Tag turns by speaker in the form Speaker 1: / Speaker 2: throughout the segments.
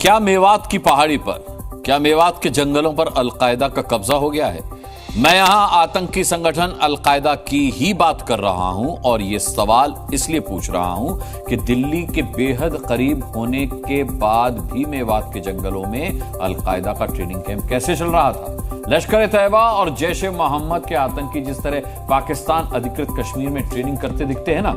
Speaker 1: क्या मेवात की पहाड़ी पर, क्या मेवात के जंगलों पर अलकायदा का कब्जा हो गया है? मैं यहां आतंकी संगठन अलकायदा की ही बात कर रहा हूं और यह सवाल इसलिए पूछ रहा हूं कि दिल्ली के बेहद करीब होने के बाद भी मेवात के जंगलों में अलकायदा का ट्रेनिंग कैंप कैसे चल रहा था? लश्कर-ए-तैयबा और जैश-ए-मोहम्मद के आतंकी जिस तरह पाकिस्तान अधिकृत कश्मीर में ट्रेनिंग करते दिखते हैं ना,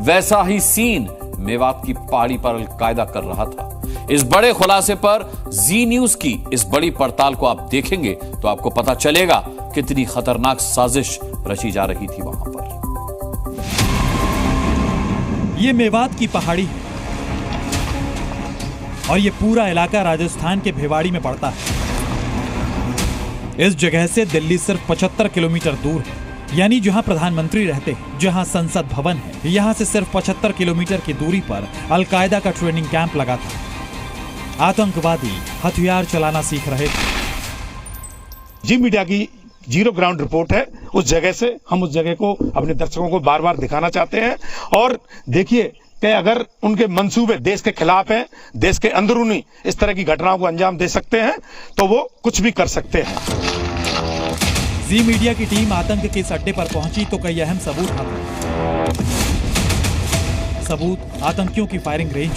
Speaker 1: वैसा ही सीन मेवात की पहाड़ी पर अलकायदा कर रहा था। इस बड़े खुलासे पर जी न्यूज की इस बड़ी पड़ताल को आप देखेंगे तो आपको पता चलेगा कितनी खतरनाक साजिश रची जा रही थी वहां पर।
Speaker 2: ये मेवात की पहाड़ी है और ये पूरा इलाका राजस्थान के भिवाड़ी में पड़ता है। इस जगह से दिल्ली सिर्फ 75 किलोमीटर दूर है, यानी जहां प्रधानमंत्री रहते हैं, जहां संसद भवन है, यहां से सिर्फ 75 किलोमीटर की दूरी पर अलकायदा का ट्रेनिंग कैंप लगा था। आतंकवादी हथियार चलाना सीख रहे थे।
Speaker 3: जी मीडिया की जीरो ग्राउंड रिपोर्ट है उस जगह से। हम उस जगह को अपने दर्शकों को बार बार दिखाना चाहते हैं और देखिए कि अगर उनके मंसूबे देश के खिलाफ हैं, देश के अंदरूनी इस तरह की घटनाओं को अंजाम दे सकते हैं, तो वो कुछ भी कर सकते हैं।
Speaker 2: जी मीडिया की टीम आतंक के इस अड्डे पर पहुंची तो कई अहम सबूत हाथ। सबूत आतंकियों की फायरिंग रेंज।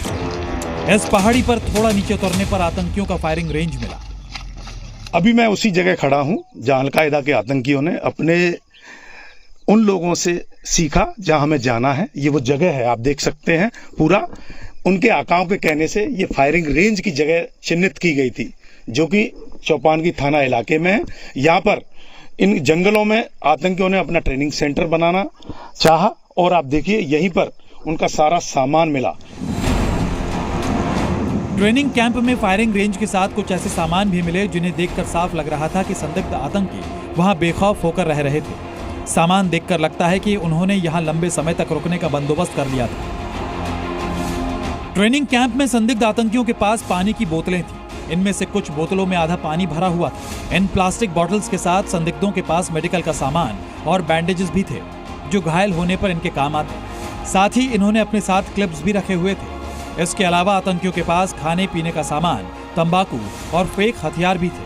Speaker 2: इस पहाड़ी पर थोड़ा नीचे उतरने पर आतंकियों का फायरिंग रेंज मिला।
Speaker 3: अभी मैं उसी जगह खड़ा हूं जहां अलकायदा के आतंकियों ने अपने उन लोगों से सीखा जहां हमें जाना है। ये वो जगह है, आप देख सकते हैं। पूरा उनके आकाओं के कहने से ये फायरिंग रेंज की जगह चिन्हित की गई थी, जो कि चौपानगी थाना इलाके में है। यहाँ पर इन जंगलों में आतंकियों ने अपना ट्रेनिंग सेंटर बनाना चाहा और आप देखिए यहीं पर उनका सारा सामान मिला।
Speaker 2: ट्रेनिंग कैंप में फायरिंग रेंज के साथ कुछ ऐसे सामान भी मिले जिन्हें देखकर साफ लग रहा था कि संदिग्ध आतंकी वहां बेखौफ होकर रह रहे थे। सामान देखकर लगता है कि उन्होंने यहां लंबे समय तक रुकने का बंदोबस्त कर लिया था। ट्रेनिंग कैंप में संदिग्ध आतंकियों के पास पानी की बोतलें थी। इनमें से कुछ बोतलों में आधा पानी भरा हुआ था। इन प्लास्टिक बॉटल्स के साथ संदिग्धों के पास मेडिकल का सामान और बैंडेजेस भी थे, जो घायल होने पर इनके काम आते। साथ ही इन्होंने अपने साथ क्लिप्स भी रखे हुए थे। इसके अलावा आतंकियों के पास खाने पीने का सामान, तंबाकू और फेक हथियार भी थे।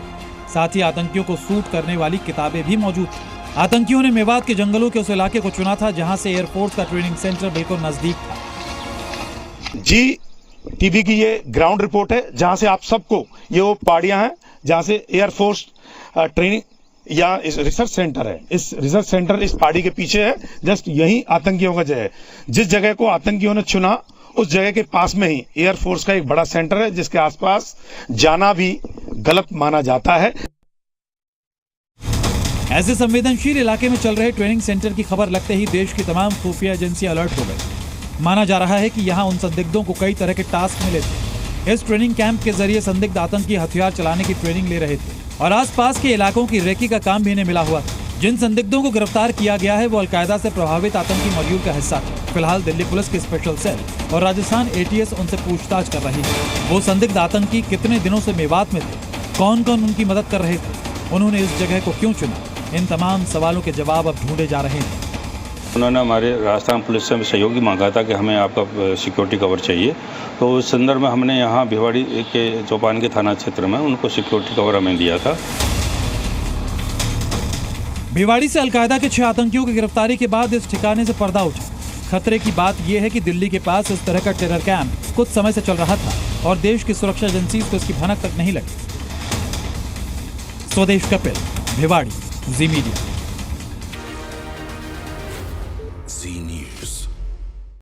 Speaker 2: साथ ही आतंकियों को सूट करने वाली किताबें भी मौजूद थी। आतंकियों ने मेवात के जंगलों के उस इलाके को चुना था जहां से एयरफोर्स का ट्रेनिंग सेंटर बिल्कुल नजदीक था।
Speaker 3: जी टीवी की ये ग्राउंड रिपोर्ट है जहां से आप सबको, ये वो पहाड़ियां हैं जहां से एयरफोर्स ट्रेनिंग या इस रिसर्च सेंटर है। इस रिसर्च सेंटर इस पहाड़ी के पीछे है। जस्ट यही आतंकियों का जगह है। जिस जगह को आतंकियों ने चुना उस जगह के पास में ही एयरफोर्स का एक बड़ा सेंटर है, जिसके आसपास जाना भी गलत माना जाता है।
Speaker 2: ऐसे संवेदनशील इलाके में चल रहे ट्रेनिंग सेंटर की खबर लगते ही देश की तमाम खुफिया एजेंसियां अलर्ट हो गई। माना जा रहा है कि यहां उन संदिग्धों को कई तरह के टास्क मिले थे। इस ट्रेनिंग कैंप के जरिए संदिग्ध आतंकी हथियार चलाने की ट्रेनिंग ले रहे थे और आसपास के इलाकों की रेकी का काम भी इन्हें मिला हुआ था। जिन संदिग्धों को गिरफ्तार किया गया है वो अलकायदा से प्रभावित आतंकी मॉड्यूल का हिस्सा थे। फिलहाल दिल्ली पुलिस की स्पेशल सेल और राजस्थान एटीएस उनसे पूछताछ कर रही है। वो संदिग्ध आतंकी कितने दिनों से मेवात में थे, कौन कौन उनकी मदद कर रहे थे, उन्होंने इस जगह को क्यों चुना, इन तमाम सवालों के जवाब अब ढूंढे जा रहे हैं।
Speaker 4: उन्होंने हमारे राजस्थान पुलिस से सहयोगी मांगा था कि हमें आपका सिक्योरिटी कवर चाहिए, तो उस संदर्भ में हमने यहाँ भिवाड़ी के चौपान के थाना क्षेत्र में उनको सिक्योरिटी कवर हमें दिया था।
Speaker 2: भिवाड़ी से अलकायदा के 6 आतंकियों की गिरफ्तारी के बाद इस ठिकाने से पर्दा उठा। खतरे की बात यह है कि दिल्ली के पास इस तरह का टेरर कैंप कुछ समय से चल रहा था और देश की सुरक्षा एजेंसी को इसकी भनक तक नहीं लगी। स्वदेश कपिल, भिवाड़ी, जी मीडिया।
Speaker 5: जी न्यूज।